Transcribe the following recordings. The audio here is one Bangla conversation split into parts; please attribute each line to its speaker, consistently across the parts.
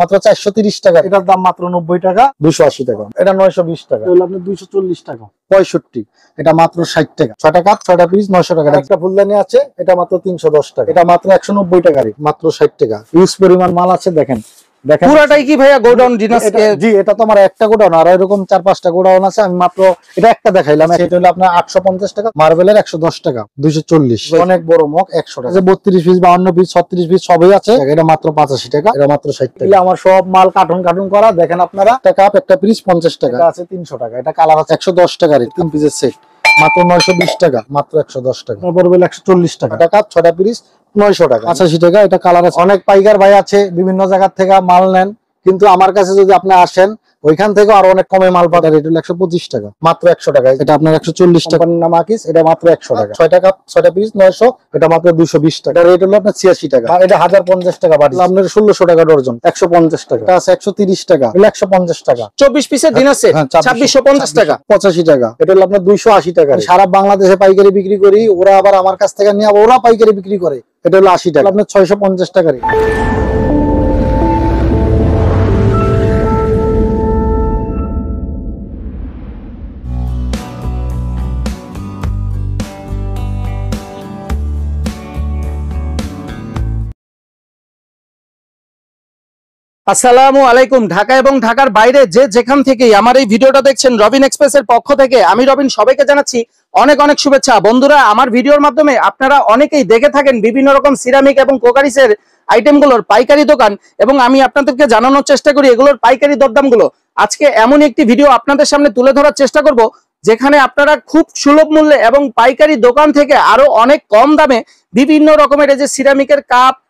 Speaker 1: মাত্র 430 টাকা। এটার দাম মাত্র 90 টাকা। 280 টাকা। এটা 920 টাকা। এটা হলো আপনার 240 টাকা। 65, এটা মাত্র 60 টাকা। 6টা কাপ 6টা পিস 900 টাকা। একটা ফুলদানি আছে, এটা মাত্র 310 টাকা। এটা মাত্র 190 টাকা, মাত্র 60 টাকা। ইউজ পরিমাণ মাল আছে, দেখেন
Speaker 2: পুরাটাই কি ভাইয়া গোডাউন ডিনার?
Speaker 1: জি, এটা তো আমার একটা গোডাউন, আর এরকম 4-5টা গোডাউন আছে। আমি মাত্র এটা একটা দেখাইলাম। এটা হলো আপনার 850 টাকা। মার্বেলের 110 টাকা। 240, অনেক বড় মগ 100 টাকা। 32 পিস 52 পিস 36 পিস সবই আছে। এটা মাত্র 85 টাকা। এটা মাত্র 60 টাকা। আমার সব মাল কার্টুন করা, দেখেন আপনারা। একটা কাপ একটা পিস 50 টাকা। এটা আছে 300 টাকা। এটা কালার আছে 110 টাকা। 3 পিসের সেট মাত্র 920 টাকা। মাত্র 110 টাকা। মার্বেল 140 টাকা। এটা কাপ 6টা পিস 900 টাকা। 85 টাকা। এটা কালার আছে। অনেক পাইকার ভাই আছে, বিভিন্ন জায়গা থেকে মাল নেন, কিন্তু আমার কাছে যদি আপনি আসেন ওইখান থেকে আরো অনেক কমে মাল পাবেন। এটা 125 টাকা। মাত্র 100 টাকা। এটা আপনার 140 টাকা। নামাকিস, এটা মাত্র 100 টাকা। 6টা কাপ 6টা পিস 900, এটা মাত্র 220 টাকা। রেট হলো আপনার 86 টাকা। এটা 1050 টাকা বাড়ি, আপনার 1600 টাকা ডজন। 150 টাকা। এটা আছে 130 টাকা। 150 টাকা।
Speaker 2: 24 পিসের ডিনার সেট 2650 টাকা।
Speaker 1: 85 টাকা। এটা হলো আপনার 280 টাকা। সারা বাংলাদেশে পাইকারি বিক্রি করি, ওরা আবার আমার কাছ থেকে নিয়ে ওরা পাইকারি বিক্রি করে। এটা হলো 80 টাকা। আপনার 650 টাকা।
Speaker 2: আসসালামু আলাইকুম। ঢাকা এবং ঢাকার বাইরে যে যেখান থেকেই আমার এই ভিডিওটা দেখছেন, রবিন এক্সপ্রেসের পক্ষ থেকে আমি রবিন সবাইকে জানাচ্ছি অনেক অনেক শুভেচ্ছা। বন্ধুরা, আমার ভিডিওর মাধ্যমে আপনারা অনেকেই দেখে থাকেন বিভিন্ন রকম সিরামিক এবং কোকারিসের আইটেমগুলোর পাইকারি দোকান, এবং আমি আপনাদেরকে জানানোর চেষ্টা করি এগুলোর পাইকারি দরদামগুলো। আজকে এমন একটি ভিডিও আপনাদের সামনে তুলে ধরার চেষ্টা করব যেখানে আপনারা খুব সুলভ মূল্যে এবং পাইকারি দোকান থেকে আরো অনেক কম দামে বিভিন্ন রকমের এই যে সিরামিকের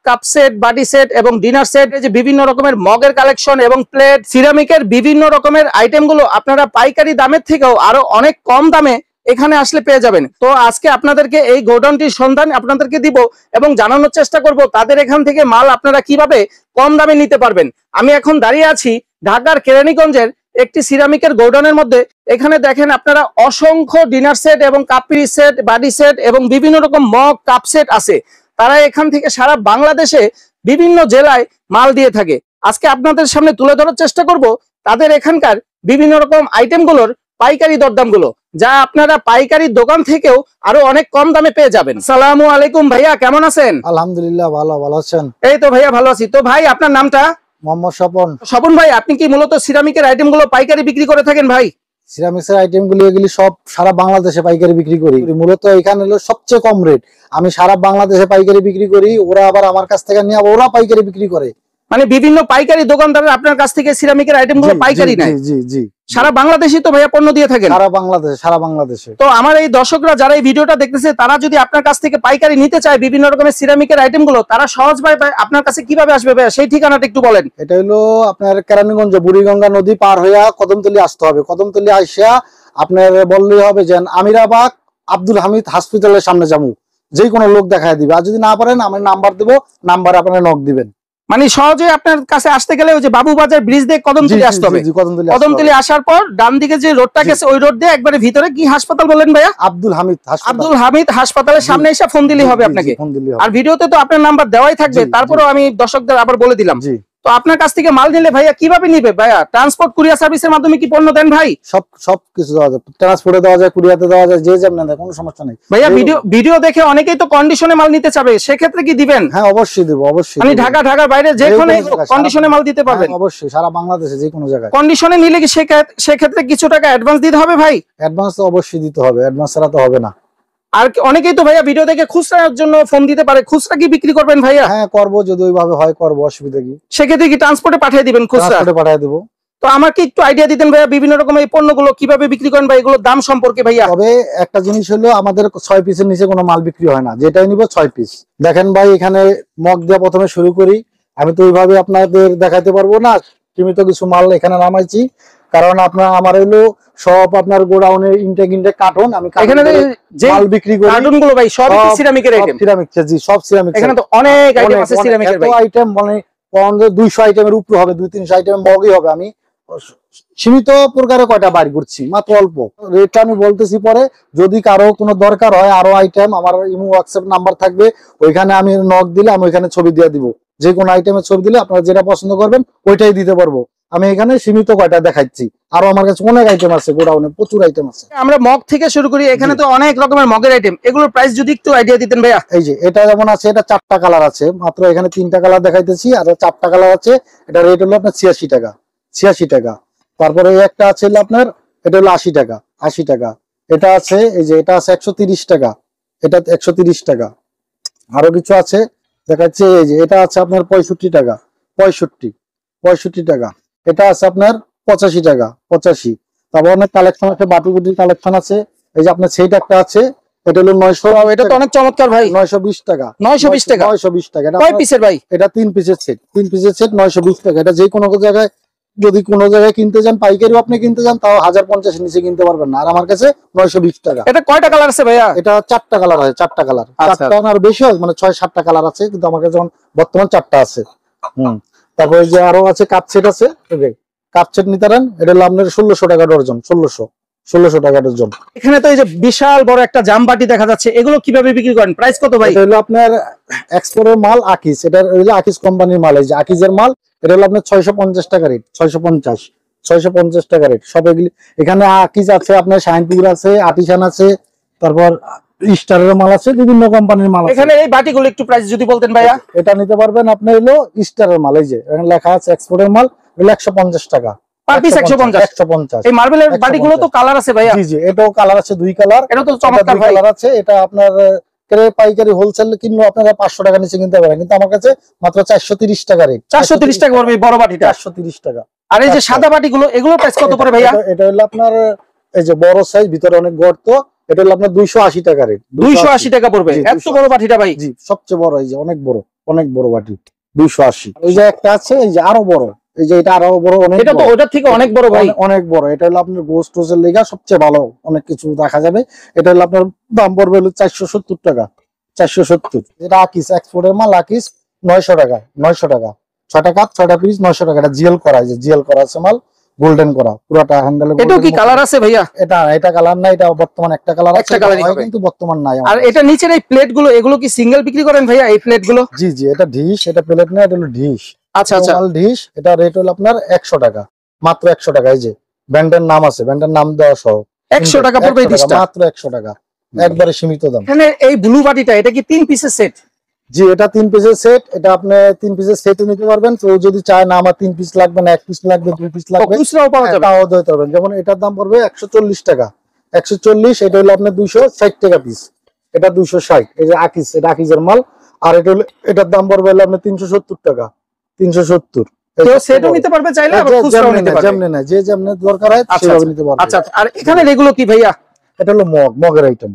Speaker 2: কাপ সেট, বাটি সেট এবং ডিনার সেট, এই যে বিভিন্ন রকমের মগের কালেকশন এবং প্লেট, সিরামিকের বিভিন্ন রকমের আইটেমগুলো আপনারা পাইকারি দামের থেকেও আরো অনেক কম দামে এখানে আসলে পেয়ে যাবেন। তো আজকে আপনাদেরকে এই গোডাউনটির সন্ধান আপনাদেরকে দিব এবং জানানোর চেষ্টা করব তাদের এখান থেকে মাল আপনারা কিভাবে কম দামে নিতে পারবেন। আমি এখন দাঁড়িয়ে আছি ঢাকার কেরানীগঞ্জের একটি সিরামিকের গোডাউনের মধ্যে। এখানে দেখেন আপনারা অসংখ্য ডিনার সেট এবং কাপড়ি সেট, বাডি সেট এবং বিভিন্ন রকম মগ কাপ সেট আছে। তারা এখান থেকে সারা বাংলাদেশে বিভিন্ন জেলায় মাল দিয়ে থাকে। আজকে আপনাদের সামনে তুলে ধরার চেষ্টা করব তাদের এখানকার বিভিন্ন রকম আইটেমগুলোর পাইকারি দরদামগুলো, যা আপনারা পাইকারি দোকান থেকেও আরো অনেক কম দামে পেয়ে যাবেন। আসসালামু আলাইকুম ভাইয়া, কেমন আছেন?
Speaker 1: আলহামদুলিল্লাহ, ভালো আছেন?
Speaker 2: এই তো ভাইয়া ভালো আছি। তো ভাই, আপনার নামটা?
Speaker 1: মোহাম্মদ স্বপন।
Speaker 2: স্বপন ভাই, আপনি কি মূলত সিরামিকের আইটেমগুলো পাইকারি বিক্রি করে থাকেন? ভাই,
Speaker 1: সিরামিক্সের আইটেমগুলো এগুলি সব সারা বাংলাদেশে পাইকারি বিক্রি করি। মূলত এখানে হলো সবচেয়ে কম রেট। আমি সারা বাংলাদেশে পাইকারি বিক্রি করি, ওরা আবার আমার কাছ থেকে নিয়ে ওরা পাইকারি বিক্রি করে।
Speaker 2: মানে বিভিন্ন পাইকারি দোকানদাররা আপনার কাছ থেকে সিরামিকের আইটেমগুলো পাইকারি নেয়?
Speaker 1: জি জি।
Speaker 2: সারা বাংলাদেশে তো ভাইয়া পণ্য দিয়ে থাকেন?
Speaker 1: সারা বাংলাদেশে।
Speaker 2: তো আমার এই দর্শকরা যারা এই ভিডিওটা দেখতেছে, তারা যদি আপনার কাছ থেকে পাইকারি নিতে চায় বিভিন্ন রকমের সিরামিকের আইটেমগুলো, তারা সহজভাবে আপনার কাছে কিভাবে আসবে ভাইয়া, সেই ঠিকানাটা একটু বলেন।
Speaker 1: এটা হলো আপনার কেরানীগঞ্জ, বুড়িগঙ্গা নদী পার হইয়া কদমতলী আসতে হবে। কদমতলী আসিয়া আপনার বললেই হবে যে আমিরাবাগ আব্দুল হামিদ হসপিটালের সামনে যাবো, যে কোনো লোক দেখায় দিবে। আর যদি না পারেন আমার নাম্বার দেবো, নাম্বারে আপনারা নক দিবেন।
Speaker 2: মানে সহজে আপনার কাছে আসতে গেলে ওই যে বাবুবাজার ব্রিজ দিয়ে কদমতলী আসতে হবে। কদমতলী আসার পর ডান দিকে যে রোডটা গেছে ওই রোড দিয়ে একবারে ভিতরে, কি হাসপাতাল বলেন ভাইয়া?
Speaker 1: আব্দুল হামিদ
Speaker 2: হাসপাতালের সামনে এসে ফোন দিলেই হবে আপনাকে। আর ভিডিওতে তো আপনার নাম্বার দেওয়াই থাকবে, তারপরেও আমি দর্শকদের আবার বলে দিলাম। তো আপনার কাছ থেকে মাল নিলে ভাইয়া কিভাবে নিবে ভাইয়া? ট্রান্সপোর্ট কুরিয়ার সার্ভিসের মাধ্যমে কি পণ্য দেন ভাই?
Speaker 1: সব কিছু দেওয়া যায়, ট্রান্সপোর্টে দেওয়া যায়, কুরিয়ারে দেওয়া যায়, যে যেমন দেয়, কোনো সমস্যা নেই
Speaker 2: ভাইয়া। ভিডিও দেখে অনেকেই তো কন্ডিশনে মাল নিতে চাবে, সেক্ষেত্রে কি দিবেন?
Speaker 1: হ্যাঁ অবশ্যই দেব, অবশ্যই।
Speaker 2: মানে ঢাকার বাইরে যে কোনো কন্ডিশনে মাল দিতে পারবেন?
Speaker 1: অবশ্যই, সারা বাংলাদেশে যে কোনো জায়গায়।
Speaker 2: কন্ডিশনে নিলে কি সেক্ষেত্রে কিছু টাকা অ্যাডভান্স দিতে হবে ভাই?
Speaker 1: অ্যাডভান্স তো অবশ্যই দিতে হবে, অ্যাডভান্স ছাড়া তো হবে না।
Speaker 2: আর অনেকেই তো ভাইয়া ভিডিও দেখে খুচরার জন্য ফোন দিতে পারে, খুচরা কি বিক্রি করবেন ভাইয়া?
Speaker 1: হ্যাঁ করবো, যদি ওইভাবে হয় করবো, অসুবিধা কি?
Speaker 2: সেক্ষেত্রে কি ট্রান্সপোর্টে পাঠিয়ে দিবেন? খুচরা
Speaker 1: পাঠিয়ে দেবো।
Speaker 2: তো আমাকে একটু আইডিয়া দিতেন ভাইয়া বিভিন্ন রকম এই পণ্যগুলো কিভাবে বিক্রি করেন ভাই, এগুলোর দাম সম্পর্কে ভাইয়া।
Speaker 1: তবে একটা জিনিস হলো, আমাদের 6 পিসের নিচে কোনো মাল বিক্রি হয় না, যেটাই নিব 6 পিস। দেখেন ভাই, এখানে মগ দিয়ে প্রথমে শুরু করি। আমি তো ওইভাবে আপনাদের দেখাতে পারবো না, সীমিত কিছু মাল এখানে নামাইছি, কারণ আপনার আমার হলো সব আপনার গোডাউনের ইনটেক কার্টন। আমি এখানে যে মাল বিক্রি করি কার্টনগুলো ভাই সব সিরামিকের আইটেম। জি, সব সিরামিক।
Speaker 2: এখানে তো অনেক আইটেম আছে সিরামিকের ভাই।
Speaker 1: আইটেম মানে 200 আইটেমের উপরে হবে, 200-300 আইটেম মগই হবে। আমি সীমিত প্রকারে কয়টা বাড়ি করছি, মাত্র অল্প। রেটটা আমি বলতেছি পরে, যদি কারো কোনো দরকার হয় আরো আইটেম, আমার ইমো হোয়াটসঅ্যাপ নাম্বার থাকবে, ওইখানে আমি নক দিলে আমি ওইখানে ছবি দিয়ে দিব, যে কোনো আইটেমের ছবি দিলে আপনারা যেটা পছন্দ করবেন ওইটাই দিতে পারবো। আমি এখানে সীমিত কয়টা দেখাচ্ছি, আরো আমার কাছে অনেক আইটেম আছে, গোডাউনে প্রচুর আইটেম আছে।
Speaker 2: আমরা মগ থেকে শুরু করি, এখানে তো অনেক রকমের মগের আইটেম, এগুলোর প্রাইস যদি একটু আইডিয়া দিতেন ভাইয়া।
Speaker 1: এই যে এটা যেমন আছে, এটা 4টা কালার আছে, মাত্র এখানে 3টা কালার দেখাইতেছি, আর 4টা কালার আছে। এটা রেট হলো আপনার 86 টাকা, 86 টাকা। তারপরে এই একটা আছে আপনার, এটা হলো 80 টাকা, 80 টাকা। এটা আছে, এই যে এটা আছে 130 টাকা, এটা 130 টাকা। আরো কিছু আছে দেখাচ্ছে, এই যে এটা আছে আপনার 65 টাকা, 65 টাকা। এটা আছে আপনার 85 টাকা, 85। তারপর অনেক কালেকশন আছে, বাটিগুটির কালেকশন আছে। এই যে আপনার সেট একটা আছে, এটা হলো 900,
Speaker 2: এটা তো অনেক চমৎকার ভাই,
Speaker 1: 920 টাকা,
Speaker 2: 920 টাকা,
Speaker 1: 920 টাকা।
Speaker 2: কয় পিসের ভাই?
Speaker 1: এটা 3 পিসের সেট, 3 পিসের সেট 920 টাকা। এটা যে কোনো জায়গায় যদি কোনো জায়গায় কিনতে যান, পাইকারিও আপনি কিনতে যান, তাও 1050 এর নিচে কিনতে পারবেন না। আর আমার কাছে 920 টাকা।
Speaker 2: এটা কয়টা কালার আছে ভাইয়া?
Speaker 1: এটা 4টা কালার হয়, 4টা কালার, 4টা আর বেশি হয়, মানে 6-7টা কালার আছে, কিন্তু আমার কাছে বর্তমান 4টা আছে। তারপরে যে আরো আছে কাপ সেট আছে, কাপ সেট নিতে পারেন। এটা হলো আপনার 1600 টাকা ডজন, 1600 টাকা ডজন।
Speaker 2: এখানে তো এই যে বিশাল বড় একটা জামবাটি দেখা যাচ্ছে, এগুলো কিভাবে বিক্রি করেন, প্রাইস কত ভাই?
Speaker 1: এটা হলো আপনার এক্সপোর্টের মাল, আকিস। এটা হলো আকিস কোম্পানির মাল, এই যে আকিসের মাল। এটা হলো আপনার 650 টাকা রেট, 650 টাকা রেট। সব এগুলি এখানে আকিস আছে, আপনার শাইনপুর আছে, আর্টিসান আছে, তারপর স্টারের মাল আছে, বিভিন্ন কোম্পানির মাল আছে।
Speaker 2: এখানে এই বাটিগুলো একটু প্রাইস যদি বলতেন ভাইয়া।
Speaker 1: এটা নিতে পারবেন আপনি হলো স্টারের মাল, এই যে এখানে লেখা আছে এক্সপোর্টের মাল, হলো 150 টাকা
Speaker 2: পার পিস, 150। এই মার্বেলের বাটিগুলো তো কালার আছে ভাইয়া?
Speaker 1: জি জি, এটাও কালার আছে, 2 কালার।
Speaker 2: এটা তো চমৎকার ভাই।
Speaker 1: কালার আছে। এটা আপনার পাইকারি হোলসেল কিনলে আপনারা 500 টাকা নিচে কিনতে পারেন, কিন্তু আমার কাছে মাত্র 430 টাকা রেট।
Speaker 2: 430 টাকা পড়বে বড় বাটিটা,
Speaker 1: 430 টাকা।
Speaker 2: আর এই যে সাদা বাটিগুলো, এগুলো প্রাইস কত পড়ে ভাইয়া?
Speaker 1: এটা হলো আপনার এই যে বড় সাইজ, ভিতরে অনেক গর্ত, এটা হলো আপনার 280 টাকা রেট।
Speaker 2: 280 টাকা পড়বে এত বড় বাটিটা ভাই?
Speaker 1: জি, সবচেয়ে বড়, এই যে অনেক বড় বাটি, 280। এই যে একটা আছে, এই যে আরো বড়, এই যে এটা আরো বড়, অনেক।
Speaker 2: এটা তো ওটার থেকে অনেক বড় ভাই,
Speaker 1: অনেক বড়। এটা হলো আপনার গোস্ট টোস্টের লেগা সবচেয়ে ভালো, অনেক কিছু দেখা যাবে। এটা হলো আপনার দাম পড়বে হলো 470 টাকা, 470। এটা আকিস এক্সপোর্টের মাল, আকিস 900 টাকা, 900 টাকা। 6টা কাপ, 6টা পিস, 900 টাকা। এটা জিএল করা, যে জিএল করা আছে মাল, গোল্ডেন করা পুরাটা হ্যান্ডেল।
Speaker 2: এটাও কি কালার আছে ভাইয়া?
Speaker 1: এটা কালার নাই, এটা বর্তমান একটা কালার আছে,
Speaker 2: একটা কালারই হবে,
Speaker 1: কিন্তু বর্তমান নাই।
Speaker 2: আর এটা নিচের এই প্লেট গুলো, এগুলো কি সিঙ্গেল বিক্রি করেন ভাইয়া এই প্লেট গুলো?
Speaker 1: জি জি, এটা ডিশ, এটা প্লেট না, এটা হলো ডিশ।
Speaker 2: আচ্ছা আচ্ছা,
Speaker 1: ডিশ। এটা রেট হলো আপনার 100 টাকা, মাত্র 100 টাকা। এই যে ব্র্যান্ডের নাম আছে, ব্র্যান্ডের নাম দেওয়া সহ
Speaker 2: 100 টাকা পড়বে এই ডিশটা,
Speaker 1: মাত্র 100 টাকা, একবারে সীমিত দাম।
Speaker 2: এখানে এই ব্লু বাটিটা, এটা কি 3 পিসের সেট?
Speaker 1: জি, এটা 3 পিসের সেট। এটা আপনি 3 পিসের সেটও নিতে পারবেন। তো যদি চায় না আমার 3 পিস লাগবে না, 1 পিস লাগবে, 2 পিস লাগবে,
Speaker 2: খুচরাও পাওয়া যাবে,
Speaker 1: তাও দিতে পারবেন। যেমন এটার দাম পড়বে 140 টাকা, 140। এটা হলো আপনার 260 টাকা পিস, এটা 260। এই যে আকিস, এটা আকিসের মাল। আর এটা হলো, এটার দাম পড়বে হলো আপনার 370 টাকা, 370।
Speaker 2: তো সেটও নিতে পারবে চাইলে, আবার খুচরাও নিতে পারবে,
Speaker 1: যেমন না, যে যেমন দরকার হয় সেভাবে নিতে পারবে।
Speaker 2: আচ্ছা, আর এখানে এগুলো কি ভাইয়া?
Speaker 1: এটা হলো মগের আইটেম।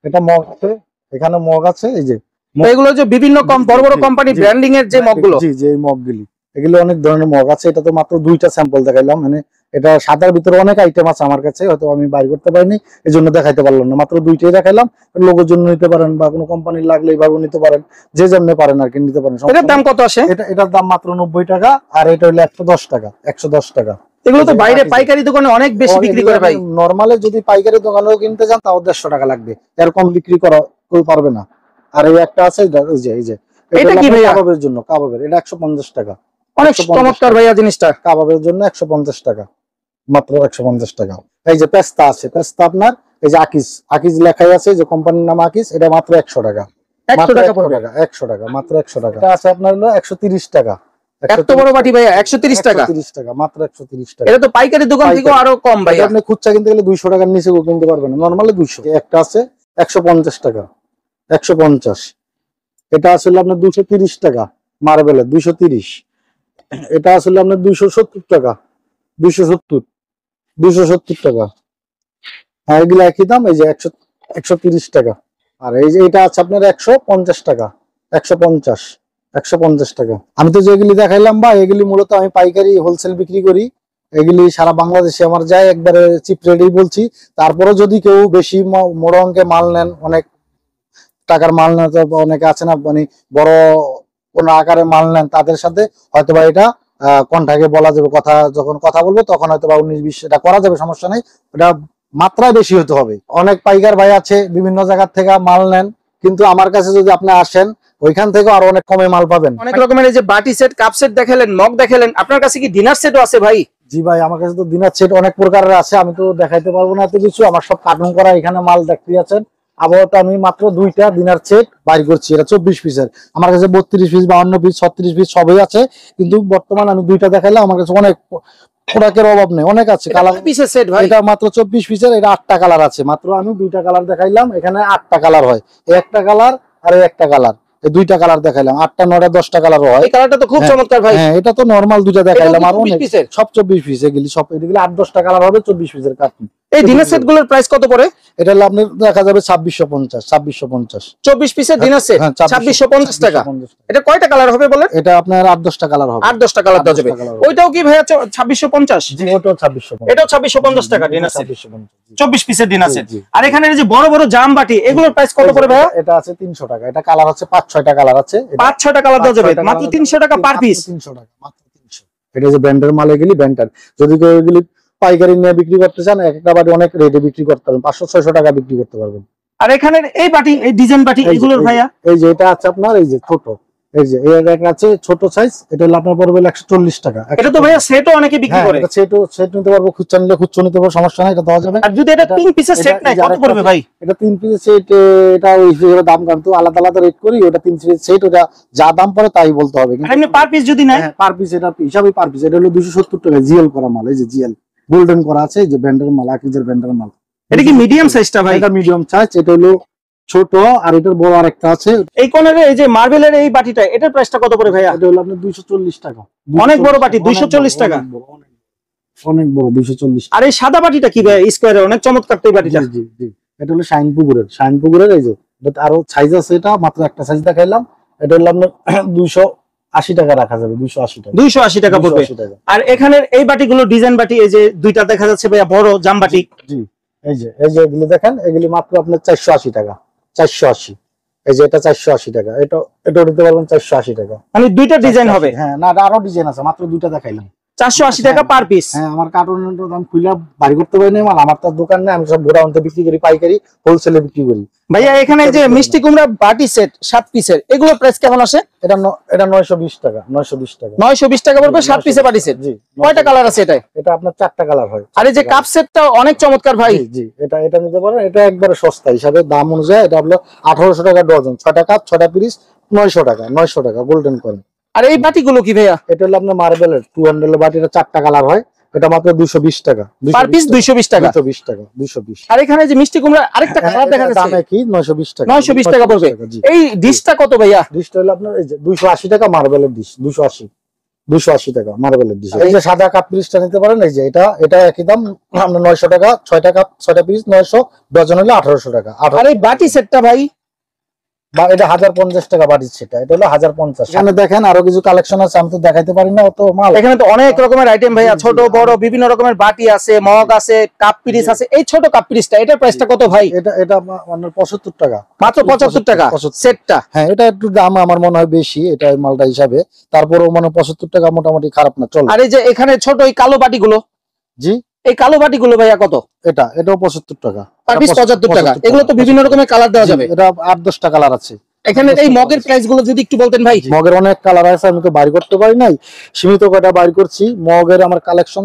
Speaker 1: এটা মগ আছে, এখানে মগ আছে, এই যে
Speaker 2: এগুলো যে বিভিন্ন বড় বড় কোম্পানি ব্র্যান্ডিং এর যে মগগুলো।
Speaker 1: জি জি, এই মগগুলি, এগুলো অনেক ধরনের মগ আছে। এটা তো মাত্র 2টা স্যাম্পল দেখাইলাম, মানে এটা সাদার ভিতরে অনেক আইটেম আছে আমার কাছে, হয়তো আমি বাইর করতে পারিনি, এই জন্য দেখাইতে পারলাম না। মাত্র 2টাই দেখাইলাম। লোগোর জন্য নিতে পারেন, বা কোনো কোম্পানির লাগলে এইভাবে নিতে পারেন, যে যেমনি পারেন আর কি নিতে পারেন।
Speaker 2: এটার দাম কত আসে?
Speaker 1: এটার দাম মাত্র 90 টাকা, আর এটা হলো 110 টাকা, 110 টাকা।
Speaker 2: এগুলো তো বাইরে পাইকারি দোকানে অনেক বেশি বিক্রি করে ভাই।
Speaker 1: নরমালে যদি পাইকারি দোকানেও কিনতে যান, তাও 150 টাকা লাগবে, এরকম বিক্রি করা কেউ পারবে না। আর এই একটা আছে, এই যে
Speaker 2: এটা কি ভাইয়া?
Speaker 1: কাবাবের জন্য, কাবাবের, এটা 150 টাকা,
Speaker 2: অনেক চমৎকার ভাইয়া জিনিসটা।
Speaker 1: কাবাবের জন্য 150 টাকা, মাত্র 150 টাকা। এই যে পেস্তা আছে, পেস্তা আপনার এই যে আকিস লেখাই আছে, যে কোম্পানির নাম আকিস, এটা মাত্র 100 টাকা,
Speaker 2: 100 টাকা পড়বে,
Speaker 1: 100 টাকা, মাত্র 100 টাকা। এটা আছে আপনার হলো 130 টাকা,
Speaker 2: এত বড় বাটি ভাইয়া 130 টাকা,
Speaker 1: 130 টাকা, মাত্র 130 টাকা।
Speaker 2: এটা তো পাইকারি দোকান থেকে আরো কম ভাইয়া।
Speaker 1: আপনি খুচরা কিনতে গেলে 200 টাকার নিচে কিনতে পারবেন না, নরমালি 200। একটা আছে 150 টাকা, 150। এটা আসলে আপনার 230 টাকা, মার্বেলের 230। এটা আসলে আপনার 270 টাকা, 270 টাকা। হ্যাঁ, এগুলো একই দাম। এই যে 130 টাকা। আর এই যে এটা আছে আপনার 150 টাকা, 150 টাকা। আমি তো যেগুলি দেখাইলাম বা এগুলি মূলত আমি পাইকারি হোলসেল বিক্রি করি। এগুলি সারা বাংলাদেশে আমার যায়, একবারে চিপ রেটেই বলছি। তারপরে যদি কেউ বেশি বড় অঙ্কে মাল নেন, অনেক টাকার মাল নেন, অনেকে আছে না, মানে বড় কোন আকারে মাল নেন, তাদের সাথে হয়তোবা এটা কন্টাক্টে বলা যাবে, যখন কথা বলবো তখন হয়তোবা 19-20 এটা করা যাবে, সমস্যা নেই। এটা মাত্রায় বেশি হতে হবে। অনেক পাইকার ভাই আছে বিভিন্ন জায়গা থেকে মাল নেন, কিন্তু আমার কাছে যদি আপনি আসেন, ওইখান থেকে আরো অনেক কমে মাল পাবেন।
Speaker 2: অনেক রকমের এই যে বাটি সেট, কাপ সেট দেখালেন, মগ দেখালেন, আপনার কাছে কি ডিনার সেটও আছে ভাই?
Speaker 1: জি ভাই, আমার কাছে তো ডিনার সেট অনেক প্রকারের আছে, আমি তো দেখাইতে পারবো না এত কিছু। আমার সব কার্টুন করা এখানে মাল দেখতে আছেন। আপাতত আমি মাত্র 2টা ডিনার সেট বাইর করছি, এটা 24 পিসের। আমার কাছে 32 পিস, 52 পিস, 36 পিস সবই আছে, কিন্তু বর্তমান আমি 2টা দেখাইলাম। আমার কাছে অনেক প্রোডাক্টের অভাব নেই, অনেক আছে কালার।
Speaker 2: পিসের সেট ভাই?
Speaker 1: এটা মাত্র 24 পিসের, এটা 8টা কালার আছে। মাত্র আমি 2টা কালার দেখাইলাম, এখানে 8টা কালার হয়। এই একটা কালার আর এই একটা কালার, এই 2টা কালার দেখাইলাম। 8টা 9টা 10টা কালার হয়।
Speaker 2: এই কালারটা তো খুব চমৎকার ভাই।
Speaker 1: হ্যাঁ, এটা তো নরমাল 2টা দেখাইলাম, আর অনেক
Speaker 2: পিসের
Speaker 1: সব 24 পিস। এগুলি সব 8-10টা কালার হবে, 24 পিসের কার্টুন।
Speaker 2: এই ডিনার সেট গুলোর প্রাইস কত পড়ে?
Speaker 1: এটা হলো আপনার দেখা যাবে 2650।
Speaker 2: 24 পিসের ডিনার সেট 2650 টাকা। এটা কয়টা কালার হবে বলেন?
Speaker 1: এটা আপনার 8-10টা কালার হবে।
Speaker 2: 8-10টা কালার দেওয়া যাবে। ওইটাও কি ভাইয়া 2650?
Speaker 1: জি, ওটাও 2650।
Speaker 2: এটাও 2650 টাকা ডিনার সেট, 24 পিসের ডিনার সেট। আর এখানে এই যে বড় বড় জাম বাটি, এগুলোর প্রাইস কত পড়ে ভাইয়া?
Speaker 1: এটা আছে 300 টাকা। এটা কালার আছে 5-6টা কালার আছে।
Speaker 2: 5-6টা কালার দেওয়া যাবে মাত্র 300 টাকা পার পিস।
Speaker 1: 300 টাকা মাত্র 300। এটা যে ব্র্যান্ডের মাল, এগুলি ব্র্যান্ডের। যদি কেউ এগুলি পাইকারি নিয়ে বিক্রি করতে চান, একটা বাটি অনেক রেটে বিক্রি করতে পারবেন, 500-600 টাকা বিক্রি করতে পারবেন।
Speaker 2: আর এখানের এই বাটি, এই ডিজাইন বাটি, এগুলোর ভাইয়া?
Speaker 1: এই যে এটা আছে আপনার, এই যে ছোট, এই যে এর একটা আছে ছোট সাইজ, এটা হলো আপনার পড়বে 140 টাকা।
Speaker 2: এটা তো ভাইয়া সেটও অনেকে বিক্রি করে।
Speaker 1: এটা সেট নিতে পারবো, খুচরা নিলে খুচরা নিতে পারবো, সমস্যা নাই, এটা দেওয়া যাবে।
Speaker 2: আর যদি এটা 3 পিসের সেট নাই কত পড়বে ভাই?
Speaker 1: এটা 3 পিসের সেট, এটা ওই হিসেবে দাম কিন্তু আলাদা আলাদা রেট করি। ওটা 3 পিসের সেট, ওটা যা দাম পড়ে তাই বলতে হবে।
Speaker 2: আর এমনি পার পিস যদি নাই?
Speaker 1: পার পিস, এটা হিসাবে পার পিস। এটা হলো 270 টাকা জিএল করা মাল। এই যে জিএল গোল্ডেন করা আছে, এই যে ব্র্যান্ডের মাল, আকিজের ব্র্যান্ডের মাল।
Speaker 2: এটা কি মিডিয়াম সাইজটা ভাই?
Speaker 1: এটা মিডিয়াম সাইজ, এটা হলো ছোট, আর এটার বড় আরেকটা আছে।
Speaker 2: এই কোণের এই যে মার্বেলের এই বাটিটা, এটার প্রাইসটা কত পড়ে ভাইয়া?
Speaker 1: এটা হলো আপনার 240 টাকা।
Speaker 2: অনেক বড় বাটি, 240 টাকা।
Speaker 1: অনেক বড়, 240।
Speaker 2: আর এই সাদা বাটিটা কি ভাই? স্কয়ারে অনেক চমৎকার তো এই বাটিটা।
Speaker 1: জি জি, এটা হলো শাইনপুকুরের। এই যে এটা আরো সাইজ আছে, এটা মাত্র একটা সাইজ দেখাইলাম। এটা হলো আপনার 280 টাকা রাখা যাবে, 280 টাকা।
Speaker 2: 280 টাকা পড়বে। আর এখানের এই বাটিগুলো ডিজাইন বাটি, এই যে 2টা দেখা যাচ্ছে ভাইয়া বড় জাম বাটি।
Speaker 1: জি, এই যে এগুলি দেখেন, এগুলি মাত্র আপনার 480 টাকা। 480। এই যে এটা 480 টাকা। এটা নিতে পারবেন 480 টাকা।
Speaker 2: মানে 2টা ডিজাইন হবে?
Speaker 1: হ্যাঁ, না আরো ডিজাইন আছে, মাত্র 2টা দেখাইলাম।
Speaker 2: 480 টাকা পার পিস।
Speaker 1: হ্যাঁ, আমার কার্টুনের দাম খুলে বাড়ি করতে পারি না মাল। আমার তো দোকান নেই, আমি সব গোডাউনে বিক্রি করি, পাইকারি হোলসেলে বিক্রি করি।
Speaker 2: ভাইয়া এখানে যে মিষ্টি কুমড়া বাটি সেট 7 পিসের, এগুলোর প্রাইস কেমন আসে?
Speaker 1: এটা 920 টাকা। 920 টাকা।
Speaker 2: 920 টাকা পড়বে 7 পিসের বাটি সেট।
Speaker 1: জি।
Speaker 2: কয়টা কালার আছে এটা?
Speaker 1: এটা আপনার 4টা কালার হয়।
Speaker 2: আর এই যে কাপ সেটটা অনেক চমৎকার ভাই।
Speaker 1: জি, এটা নিতে পারেন। এটা একবারে সস্তা হিসাবে দাম অনুযায়ী। এটা হলো 1800 টাকা ডজন, 6টা কাপ, 6টা পিস, 900 টাকা। 900 টাকা গোল্ডেন কয়েন।
Speaker 2: আর এই বাটিগুলো কি ভাইয়া?
Speaker 1: এটা হলো আপনার মার্বেলের 2 হ্যান্ডেলের বাটি। এটা 4টা কালার হয়। এটা মাত্র 220 টাকা।
Speaker 2: পার পিস 220 টাকা।
Speaker 1: 220 টাকা, 220।
Speaker 2: আর এখানে যে মিষ্টি কুমড়া আরেকটা কালার দেখা যাচ্ছে,
Speaker 1: দাম কি 920 টাকা।
Speaker 2: 920 টাকা পড়বে। এই ডিশটা কত ভাইয়া?
Speaker 1: ডিশটা হলো আপনার এই যে 280 টাকা মার্বেলের ডিশ। 280 টাকা মার্বেলের ডিশ। এই যে সাদা কাপ পিসটা নিতে পারেন। এই যে এটা একই দাম, আপনার 900 টাকা। 6টা কাপ, 6টা পিস 900, ডজন হলো 1800 টাকা।
Speaker 2: আর এই বাটি সেটটা ভাই?
Speaker 1: বা এটা 1050 টাকা বাটি সেটা। এটা হলো 1050। এখানে দেখেন আরো কিছু কালেকশন আছে, আমি তো দেখাইতে পারি না অত মাল।
Speaker 2: এখানে তো অনেক রকমের আইটেম ভাইয়া, ছোট বড় বিভিন্ন রকমের বাটি আছে, মগ আছে, কাপ পিরিস আছে। এই ছোট কাপ পিরিসটা, এটার প্রাইসটা কত ভাই?
Speaker 1: এটা আপনার 75 টাকা।
Speaker 2: মাত্র 75 টাকা সেটটা।
Speaker 1: হ্যাঁ, এটা একটু দাম আমার মনে হয় বেশি, এটা মালটা হিসাবে। তারপরেও মানে 75 টাকা মোটামুটি খারাপ না, চলে।
Speaker 2: আর এই যে এখানে ছোট এই কালো বাটিগুলো?
Speaker 1: জি,
Speaker 2: এই কালো বাটিগুলো ভাইয়া কত?
Speaker 1: এটাও 75 টাকা।
Speaker 2: পার পিস 75 টাকা। এগুলো তো বিভিন্ন রকমের কালার দেওয়া যাবে।
Speaker 1: এটা 8-10টা কালার আছে।
Speaker 2: এখানে এই মগের প্রাইস গুলো যদি একটু বলতেন ভাই।
Speaker 1: মগের অনেক কালার আছে, আমি তো বাইর করতে পারি নাই, সীমিত কয়টা বাইর করছি। মগের আমার কালেকশন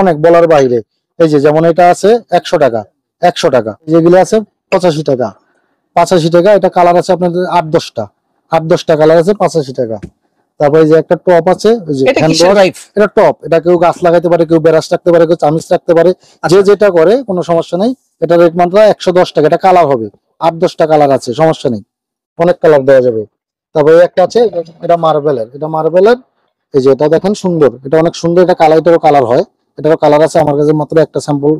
Speaker 1: অনেক বলার বাইরে। এই যে যেমন এটা আছে 100 টাকা। 100 টাকা। যেগুলো আছে 85 টাকা। 85 টাকা। এটা কালার আছে আপনাদের 8-10টা কালার আছে, 85 টাকা। তারপরে যে একটা টপ আছে, এটা টপ। এটা কেউ গাছ লাগাইতে পারে, কেউ বেরাস রাখতে পারে, কেউ চামিচ রাখতে পারে, যে যেটা করে কোনো সমস্যা নেই। এটা রেট মাত্র 110 টাকা। এটা কালার হবে 8-10টা কালার আছে, সমস্যা নেই, অনেক কালার দেওয়া যাবে। তারপরে একটা আছে, এটা মার্বেলের। এই যে এটা দেখেন সুন্দর, এটা অনেক সুন্দর। এটা এটারও কালার হয়, এটারও কালার আছে। আমার কাছে মাত্র একটা স্যাম্পল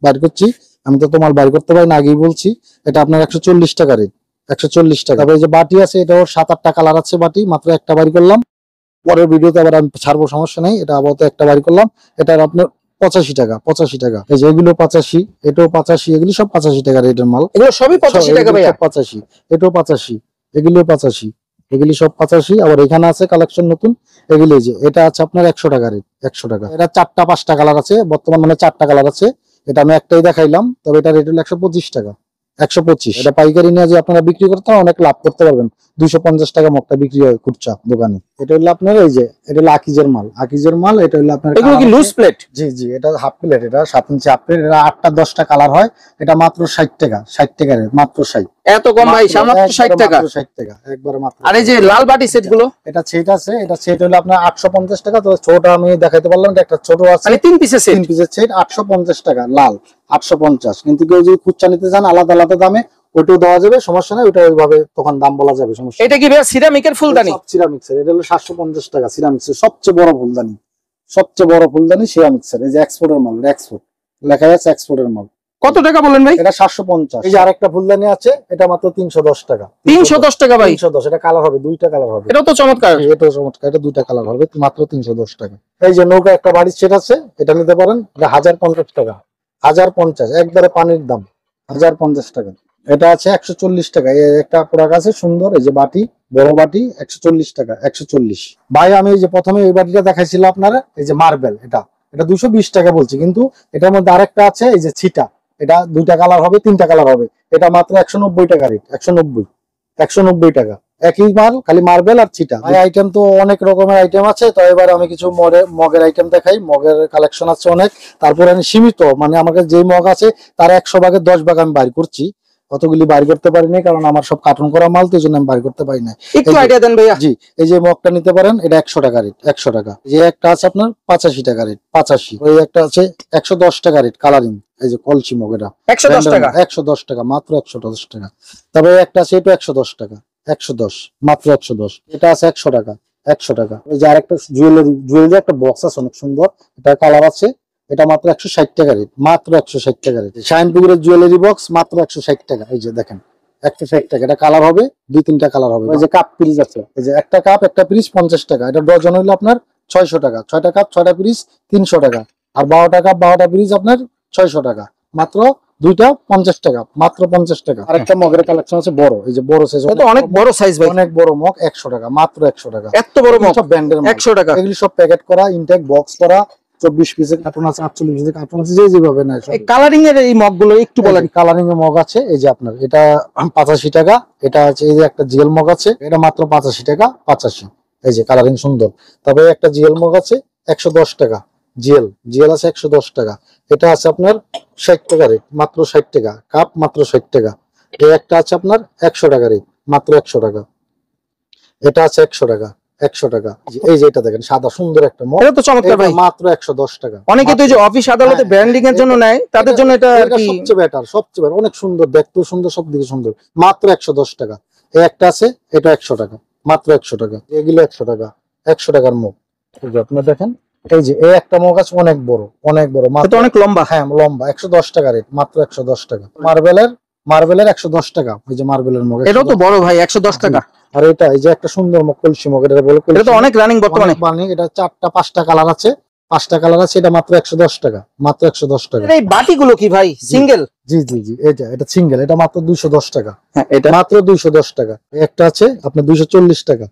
Speaker 1: বাইর করছি, আমি তো তোমার বাইর করতে পারি না, আগেই বলছি। এটা আপনার 140 টাকা রেট, 140 টাকা। তারপরে এই যে বাটি আছে, এটাও 7-8টা কালার আছে বাটি, মাত্র একটা বাইর করলাম। পরের ভিডিওতে আবার আমি ছাড়বো, সমস্যা নেই। এটা আপাতত একটা বাইর করলাম। এটার আপনার 85 টাকা। 85 টাকা। এই যে এগুলো 85, এটাও 85, এগুলি সব 85 টাকা রেটের মাল।
Speaker 2: এগুলো সবই 85 টাকা ভাইয়া?
Speaker 1: 85, এটাও 85, এগুলো 85, এগুলি সব 85। আবার এখানে আছে কালেকশন নতুন, এগুলি যে এটা আছে আপনার 100 টাকা রেট, 100 টাকা। এটা 4টা-5টা কালার আছে বর্তমান, মানে 4টা কালার আছে। এটা আমি একটাই দেখাইলাম, তবে এটা রেট হলো 125 টাকা। 125। এটা পাইকারি নিয়ে যে আপনারা বিক্রি করতে অনেক লাভ করতে পারবেন। 250 টাকা মগটা বিক্রি হয় খুচরা দোকানে। এটা হলো আপনার এই যে এটা হলো আকিজের মাল, আকিজের মাল। এটা হলো আপনার
Speaker 2: এগুলো কি লুজ প্লেট?
Speaker 1: জি জি, এটা হাফ প্লেট, এটা 7 ইঞ্চি হাফ প্লেট। এটা 8টা 10টা কালার হয়। এটা মাত্র 60 টাকা, 60 টাকা মাত্র 60।
Speaker 2: এত কম ভাই? মাত্র 60 টাকা?
Speaker 1: 60 টাকা একবারে মাত্র।
Speaker 2: আর এই যে লাল বাটি সেট গুলো,
Speaker 1: এটা সেট আছে, এটা সেট হলো আপনার 850 টাকা। তো ছোট আমি দেখাইতে পারলাম, এটা একটা ছোট আছে,
Speaker 2: মানে 3 পিসের সেট।
Speaker 1: 3 পিসের সেট 850 টাকা লাল, 850। কিন্তু কেউ যদি খুচরা নিতে চান আলাদা আলাদা দামে ওটাও দেওয়া যাবে, সমস্যা নাই। ওটা ওইভাবে তখন দাম বলা যাবে, সমস্যা।
Speaker 2: এটা কি ভাই সিরামিকের ফুলদানি?
Speaker 1: সব সিরামিক্সের। এটা হলো 750 টাকা সিরামিক্সের সবচেয়ে বড় ফুলদানি, সবচেয়ে বড় ফুলদানি সিরামিক্সের। এই যে এক্সপোর্টের মাল, এক্সপোর্ট লেখা আছে, এক্সপোর্টের মাল।
Speaker 2: কত টাকা বলেন ভাই?
Speaker 1: এটা 750। এই যে আরেকটা ফুলদানি আছে, এটা মাত্র 310 টাকা।
Speaker 2: 310 টাকা ভাই?
Speaker 1: 310। এটা কালার হবে, দুইটা কালার হবে।
Speaker 2: এটাও তো চমৎকার।
Speaker 1: এটাও চমৎকার, এটা দুইটা কালার হবে, মাত্র 310 টাকা। এই যে নৌকা একটা বাড়ির সেট আছে, এটা নিতে পারেন। এটা 1050 টাকা, 1050 একবারে পানির দাম, 1050 টাকা। এটা আছে 140 টাকা। এই একটা প্রোডাক্ট আছে সুন্দর, এই যে বাটি, বড় বাটি, 140 টাকা, 140। ভাই আমি এই যে প্রথমে এই বাটিটা দেখাইছিলাম আপনারা, এই যে মার্বেল, এটা এটা 220 টাকা বলছি, কিন্তু এটার মধ্যে আরেকটা আছে এই যে ছিটা, এটা দুইটা কালার হবে, তিনটা কালার হবে। এটা মাত্র 190 টাকা রেট, 190, 190 টাকা। একই মাল, খালি মার্বেল আর ছিটা। ভাই আইটেম তো অনেক রকমের আইটেম আছে, তো এবার আমি কিছু মগের আইটেম দেখাই। মগের কালেকশন আছে অনেক। তারপরে আমি সীমিত, মানে আমার কাছে যে মগ আছে তার 100 ভাগের 10 ভাগ আমি বাইর করছি। কতগুলি বাইর করতে পারিনি, কারণ আমার সব কার্টুন করা মাল, তো এই জন্য আমি বাইর করতে পারি না।
Speaker 2: একটু আইডিয়া দেন ভাইয়া।
Speaker 1: জি, এই যে মগটা নিতে পারেন, এটা 100 টাকা রেট, 100 টাকা। যে একটা আছে আপনার 85 টাকা রেট, 85। ওই একটা আছে 110 টাকা রেট কালারিং, এই যে কলসি মগ, এটা
Speaker 2: 110 টাকা,
Speaker 1: 110 টাকা, মাত্র 110 টাকা। তবে একটা আছে এটা 110 টাকা, 110, মাত্র 110। এটা আছে 100 টাকা, 100 টাকা। ওই যে আরেকটা জুয়েলারি একটা বক্স আছে অনেক সুন্দর, এটা কালার আছে, এটা মাত্র 160 টাকা রেট, মাত্র 160 টাকা রেট। শাইনপুকুরের জুয়েলারি বক্স মাত্র 160 টাকা। এই যে দেখেন 160 টাকা। এটা কালার হবে, 2-3টা কালার হবে। এই যে কাপ পিরিজ আছে, এই যে একটা কাপ একটা পিরিজ 50 টাকা। এটা ডজন হইলো আপনার 600 টাকা। 6টা কাপ 6টা পিরিজ 300 টাকা। আর 12টা কাপ 12টা পিরিজ আপনার 600 টাকা। মাত্র দুইটা 50 টাকা, মাত্র 50 টাকা। আরেকটা মগের কালেকশন আছে বড়, এই যে বড় সাইজ,
Speaker 2: অনেক বড় সাইজ ভাই,
Speaker 1: অনেক বড় মগ, 100 টাকা, মাত্র 100 টাকা।
Speaker 2: এত বড় মগ
Speaker 1: সব ব্র্যান্ডের
Speaker 2: 100 টাকা।
Speaker 1: এগুলি সব প্যাকেট করা, ইনটেক বক্স করা। 24 পিসের কার্টুন আছে, 48 পিসের কার্টুন আছে, যেভাবে না।
Speaker 2: এই কালারিং এর এই মগ গুলো একটু বলেন।
Speaker 1: কালারিং এর মগ আছে, এই যে আপনার এটা 85 টাকা। এটা আছে এই যে একটা জিএল মগ আছে, এটা মাত্র 85 টাকা, 85। এই যে কালারিং সুন্দর। তবে একটা জিএল মগ আছে 110 টাকা, জিএল আছে 110 টাকা। এটা আছে আপনার 60 টাকা রেট, মাত্র 60 টাকা। কাপ মাত্র 60 টাকা। এই একটা আছে আপনার 100 টাকা রেট, মাত্র 100 টাকা। এটা আছে 100 টাকা, 100 টাকা। এই যে এটা দেখেন সাদা সুন্দর একটা মগ,
Speaker 2: এটা তো চমৎকার ভাই,
Speaker 1: মাত্র 110 টাকা।
Speaker 2: অনেকে তো যে অফিস আদালতে ব্র্যান্ডিং এর জন্য নেয়, তাদের জন্য এটা
Speaker 1: সবচেয়ে বেটার, সবচেয়ে বেটার, অনেক সুন্দর দেখতে, সুন্দর, সব দিকে সুন্দর, মাত্র 110 টাকা। এই একটা আছে, এটা 100 টাকা, মাত্র 100 টাকা। এগুলো 100 টাকা, 100 টাকার মগ। এই যে আপনারা দেখেন, এই যে এই একটা মগ আছে অনেক বড়, অনেক বড়, মাত্র
Speaker 2: অনেক লম্বা।
Speaker 1: হ্যাঁ লম্বা, 110 টাকা রেট, মাত্র 110 টাকা। মার্বেলের 110 টাকা। এই যে মার্বেলের মগ,
Speaker 2: এটাও তো বড় ভাই, 110 টাকা।
Speaker 1: আর এটা এই যে একটা সুন্দর মগ, কলসি মগ, এটা বলে
Speaker 2: এটা তো অনেক রানিং বর্তমানে।
Speaker 1: এটা 4টা 5টা কালার আছে, 5টা কালার আছে। এটা মাত্র 110 টাকা, মাত্র 110 টাকা।
Speaker 2: এই বাটিগুলো কি ভাই সিঙ্গেল?
Speaker 1: জি জি জি, এটা সিঙ্গেল, এটা মাত্র 210 টাকা।
Speaker 2: হ্যাঁ, এটা
Speaker 1: মাত্র 210 টাকা। একটা আছে আপনার 240 টাকা,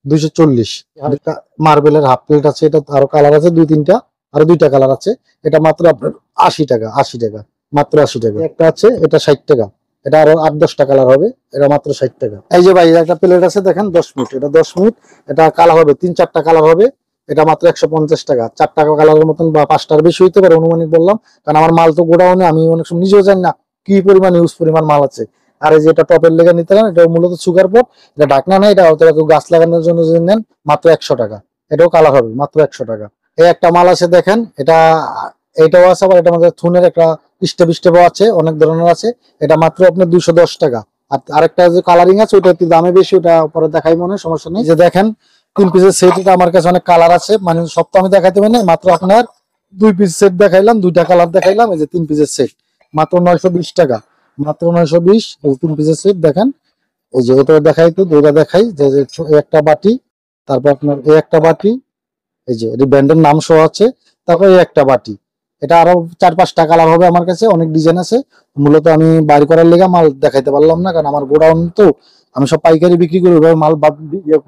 Speaker 1: 240। মার্বেলের হাফ প্লেট আছে, এটা আরো কালার আছে 2-3টা, আরো 2টা কালার আছে। এটা মাত্র আপনার 80 টাকা, 80 টাকা, মাত্র 80 টাকা। একটা আছে, এটা 60 টাকা। এটা আরো 8-10টা কালার হবে, এটা মাত্র 60 টাকা। এই যে ভাই একটা প্লেট আছে দেখেন 10 মিনিট, এটা 10 মিনিট, এটা কালার হবে 3-4টা কালার হবে। এটা মাত্র 150 টাকা। 4টা কালারের মতন বা 5টার বেশি হইতে পারে, অনুমানিক বললাম, কারণ আমার মাল তো গোডাউনে, আমি অনেক সময় নিজেও জানি না কি পরিমাণ ইউজ পরিমাণ মাল আছে। আর এই যে এটা টপের লেগে নিতে পারেন, এটা মূলত সুগার পট, এটা ঢাকনা নেই, এটা হয়তো কেউ গাছ লাগানোর জন্য যদি নেন মাত্র 100 টাকা। এটাও কালার হবে, মাত্র 100 টাকা। এই একটা মাল আছে দেখেন, এটাও আছে, আবার এটা আমাদের থুনের একটা স্টেপও আছে, অনেক ধরনের আছে। এটা মাত্র আপনার 210 টাকা। আর আরেকটা যে কালারিং আছে ওটা একটু দামে বেশি, ওটা পরে দেখাই মনে হয়, সমস্যা নেই। যে দেখেন 3 পিসের সেট, এটা আমার কাছে অনেক কালার আছে, মানে সব তো আমি দেখাইতে পারি না, মাত্র আপনার 2 পিস সেট দেখাইলাম, 2টা কালার দেখাইলাম। এই যে 3 পিসের সেট, মাত্র 920 টাকা, মাত্র 920। এই 3 পিসের সেট দেখেন। এই যে এটা দেখাই, তো দুইটা দেখাই, যে একটা বাটি, তারপর আপনার এই একটা বাটি, এই যে ব্র্যান্ডের নাম সহ আছে, তারপর এই একটা বাটি। এটা আরো 4-5টা কালার হবে, আমার কাছে অনেক ডিজাইন আছে। মূলত আমি বাইর করার লেগে মাল দেখাইতে পারলাম না, কারণ আমার গোডাউন তো, আমি সব পাইকারি বিক্রি করি, ওইভাবে মাল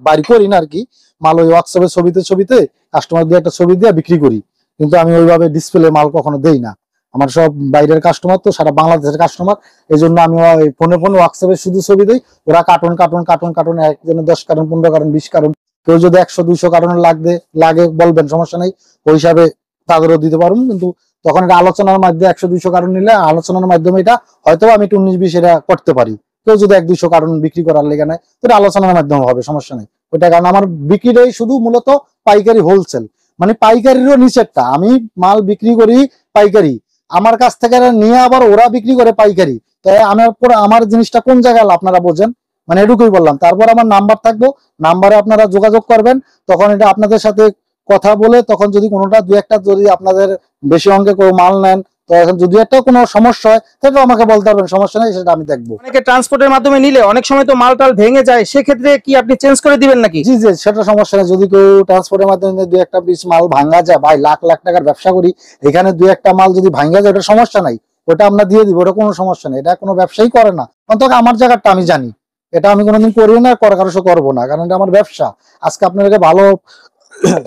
Speaker 1: বাইর করি না আর কি। মাল ওই হোয়াটসঅ্যাপের ছবিতে কাস্টমার দিয়ে একটা ছবি দিয়ে বিক্রি করি, কিন্তু আমি ওইভাবে ডিসপ্লে মাল কখনো দেই না। আমার সব বাইরের কাস্টমার, তো সারা বাংলাদেশের কাস্টমার, এই জন্য আমি ফোনে হোয়াটসঅ্যাপে শুধু ছবি দিই, ওরা কার্টন কার্টন কার্টন কার্টন, একজনের 10 কার্টন 15 কার্টন 20 কার্টন, কেউ যদি 100-200 কার্টন লাগে বলবেন, সমস্যা নেই, ওই হিসাবে তাদেরও দিতে পারুন। কিন্তু তখন এটা আলোচনার মাধ্যমে 100-200 কার্টন নিলে আলোচনার মাধ্যমে এটা হয়তো আমি একটু 19-20 এটা করতে পারি। কেউ যদি 100-200 কার্টন বিক্রি করার লেগে নেয়, তো এটা আলোচনার মাধ্যমে হবে, সমস্যা নেই ওইটা। কারণ আমার বিক্রিটাই শুধু মূলত পাইকারি, হোলসেল, মানে পাইকারিরও নিচেরটা। আমি মাল বিক্রি করি পাইকারি, আমার কাছ থেকে নিয়ে আবার ওরা বিক্রি করে পাইকারি। তাই আমার জিনিসটা কোন জায়গায় আপনারা বোঝেন, মানে এটুকুই বললাম। তারপর আমার নাম্বার থাকবো, নাম্বারে আপনারা যোগাযোগ করবেন, তখন এটা আপনাদের সাথে কথা বলে, তখন যদি কোনোটা 2-1টা যদি আপনাদের বেশি অঙ্কে কোনো মাল নেন, তো এখন যদি একটা কোনো সমস্যা হয় তাহলে আমাকে বলতে পারবেন, সমস্যা নেই, সেটা আমি দেখবো।
Speaker 2: অনেকে ট্রান্সপোর্টের মাধ্যমে নিলে অনেক সময় তো মালটাল ভেঙে যায়, সেক্ষেত্রে কি আপনি চেঞ্জ করে দিবেন নাকি?
Speaker 1: জি জি, সেটা সমস্যা নেই। যদি কেউ ট্রান্সপোর্টের মাধ্যমে 2-1টা পিস মাল ভাঙা যায়, ভাই লাখ লাখ টাকার ব্যবসা করি, এখানে 2-1টা মাল যদি ভাঙা যায়, ওটা সমস্যা নাই, ওটা আমরা দিয়ে দিব, ওটা কোনো সমস্যা নেই। এটা কোনো ব্যবসায়ী করে না, অন্তত আমার জায়গাটা আমি জানি, এটা আমি কোনোদিন করি না, কারোর করবো না, কারণ এটা আমার ব্যবসা। আজকে আপনাদেরকে ভালো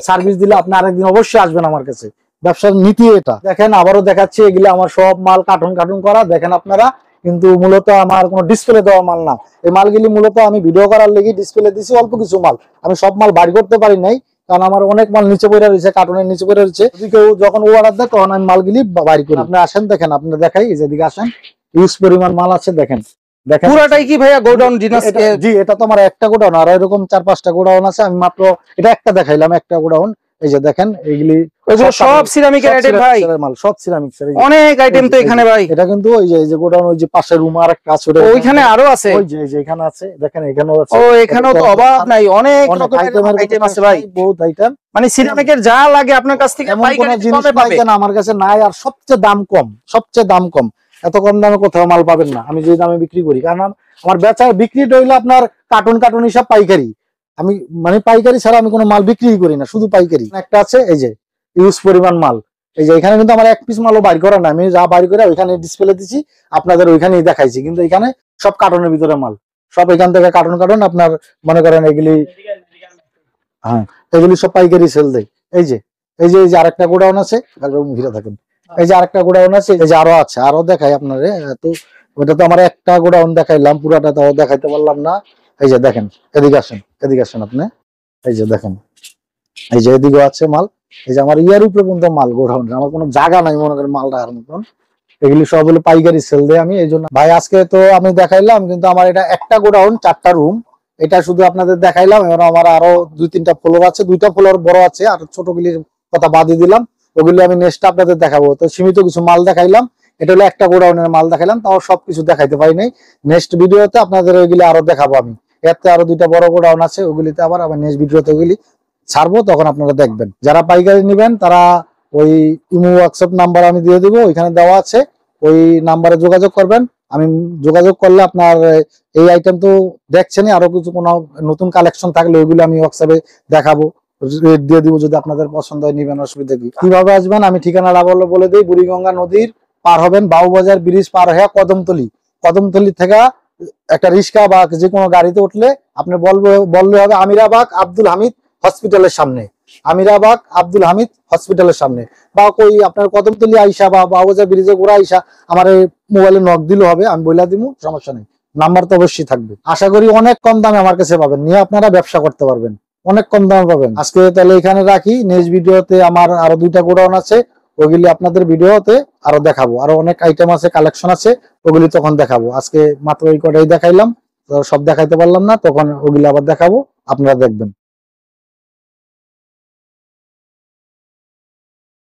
Speaker 1: সার্ভিস দিলে আপনি আরেকদিন অবশ্যই আসবেন আমার কাছে, ব্যবসার নীতি এটা। দেখেন আবারও দেখাচ্ছি, এগুলো আমার সব মাল কার্টুন কার্টুন করা, দেখেন আপনারা, কিন্তু মূলত আমার কোনো ডিসপ্লে দেওয়া মাল না। এই মালগুলি মূলত আমি ভিডিও করার লেগে ডিসপ্লে দিছি, অল্প কিছু মাল, আমি সব মাল বাড়ি করতে পারি নাই, কারণ আমার অনেক মাল নিচে পড়ে রয়েছে, কার্টুনের নিচে পড়ে রয়েছে। যদি কেউ যখন অর্ডার দেয় তখন আমি মালগুলি বাড়ি করি। আপনি আসেন, দেখেন, আপনার দেখাই, এই যেদিকে আসেন, ইউজ পরিমাণ মাল আছে, দেখেন দেখেন
Speaker 2: পুরাটাই কি ভাইয়া গোডাউন ডিনাস?
Speaker 1: জি, এটা তো আমার একটা গোডাউন, আর এরকম 4-5টা গোডাউন আছে। আমি মাত্র এটা একটা দেখাইলাম, একটা গোডাউন। এই যে দেখেন, এইগুলি
Speaker 2: সব সিরামিকের আইটেম ভাই,
Speaker 1: মাল সব সিরামিক,
Speaker 2: অনেক আইটেম তো এখানে ভাই।
Speaker 1: এটা কিন্তু ওই যে গোডাউন, ওই যে পাশের রুম আর একটা আছে,
Speaker 2: ওইখানে আরো আছে,
Speaker 1: ওই যে এখানে আছে, দেখেন এখানেও আছে।
Speaker 2: ও এখানেও তো অভাব নাই, অনেক রকমের আইটেম আছে ভাই,
Speaker 1: বহুত আইটেম।
Speaker 2: মানে সিরামিকের যা লাগে আপনার কাছ থেকে পাইকারি
Speaker 1: জিনিস
Speaker 2: কমে পাবে।
Speaker 1: আমার কাছে নাই, আর সবচেয়ে দাম কম, সবচেয়ে দাম কম। এত কম দামে কোথাও মাল পাবেন না আমি যে দামে বিক্রি করি, কারণ আমার বেচা বিক্রিটা হইলো আপনার কার্টুন কার্টুন হিসাব পাইকারি। আমি মানে পাইকারি ছাড়া আমি কোনো মাল বিক্রি করি না, শুধু পাইকারি। একটা আছে এই যে ইউজ পরিমাণ মাল, এই যে এখানে কিন্তু আমার এক পিস মালও বাইর করা না, আমি যা বাইর করে ওইখানে ডিসপ্লে দিচ্ছি, আপনাদের ওইখানেই দেখাইছি। কিন্তু এখানে সব কার্টুনের ভিতরে মাল, সব এখান থেকে কার্টুন কার্টুন আপনার মনে করেন এগুলি, হ্যাঁ এগুলি সব পাইকারি সেল দেয়। এই যে আরেকটা গোডাউন আছে, ঘিরে থাকেন, এই যে আরেকটা গোডাউন আছে, এই যে আরো আছে, আরো দেখাই আপনারে। তো ওটা তো আমার একটা গোডাউন দেখাইলাম, পুরাটা তো দেখাইতে পারলাম না। এই যে দেখেন, এদিকে আসেন আপনি, এই যে দেখেন, এই যে এদিকে আছে মাল, এই যে আমার ইয়ার উপরে পর্যন্ত মাল গোডাউন, আমার কোনো জায়গা নাই মনে করেন মাল রাখার মতন। এগুলি সব হলো পাইকারি সেল দেয় আমি, এই জন্য ভাই আজকে তো আমি দেখাইলাম, কিন্তু আমার এটা একটা গোডাউন 4টা রুম, এটা শুধু আপনাদের দেখাইলাম। এবার আমার আরো 2-3টা ফ্লোর আছে, 2টা ফ্লোর বড় আছে, আর ছোটগুলির কথা বাদই দিলাম, ওগুলি আমি নেক্সট আপনাদের দেখাবো। তো সীমিত কিছু মাল দেখাইলাম, এটা হলো একটা গোডাউনের মাল দেখাইলাম, তাও সবকিছু দেখাইতে পারি নাই। নেক্সট ভিডিওতে আপনাদের ওইগুলি আরো দেখাবো আমি, এতে আরো 2টা বড় গোডাউন আছে, ওগুলিতে আবার নেক্সট ভিডিওতে ওগুলি ছাড়বো, তখন আপনারা দেখবেন। যারা পাইকারি নেবেন তারা ওই ইমো হোয়াটসঅ্যাপ নাম্বার আমি দিয়ে দিব, ওইখানে দেওয়া আছে, ওই নাম্বারে যোগাযোগ করবেন। আমি যোগাযোগ করলে আপনার এই আইটেম তো দেখছেনই, আরো কিছু কোনো নতুন কালেকশন থাকলে ওইগুলো আমি হোয়াটসঅ্যাপে দেখাবো, রেট দিয়ে দিব, যদি আপনাদের পছন্দ হয় নিবেন, অসুবিধা কি। কিভাবে আসবেন আমি ঠিকানাটা বলে দিই, বুড়িগঙ্গা নদীর পার হবেন, বাবুবাজার ব্রিজ পার হয়ে কদমতলি থেকে একটা রিক্সা বা যে কোনো গাড়িতে উঠলে আপনি বললে হবে আমিরাবাগ আব্দুল হামিদ হসপিটালের সামনে, আমিরাবাগ আব্দুল হামিদ হসপিটালের সামনে, বা কই আপনার কদমতলি আইসা বা বাবুবাজার ব্রিজে ঘোরা আইসা আমার মোবাইলে নক দিলে হবে, আমি বইলা দিব, সমস্যা নেই। নাম্বার তো অবশ্যই থাকবে। আশা করি অনেক কম দামে আমার কাছে পাবেন, নিয়ে আপনারা ব্যবসা করতে পারবেন, অনেক কম দামে পাবেন। আজকে তাহলে এখানে রাখি, নেক্সট ভিডিওতে আমার আরো 2টা গোডাউন আছে, ওগুলি আপনাদের ভিডিওতে আরো দেখাবো, আরো অনেক আইটেম আছে, কালেকশন আছে, ওগুলি তখন দেখাবো। আজকে মাত্র এই কটাই দেখাইলাম, সব দেখাইতে পারলাম না, তখন ওগুলি আবার দেখাবো, আপনারা দেখবেন।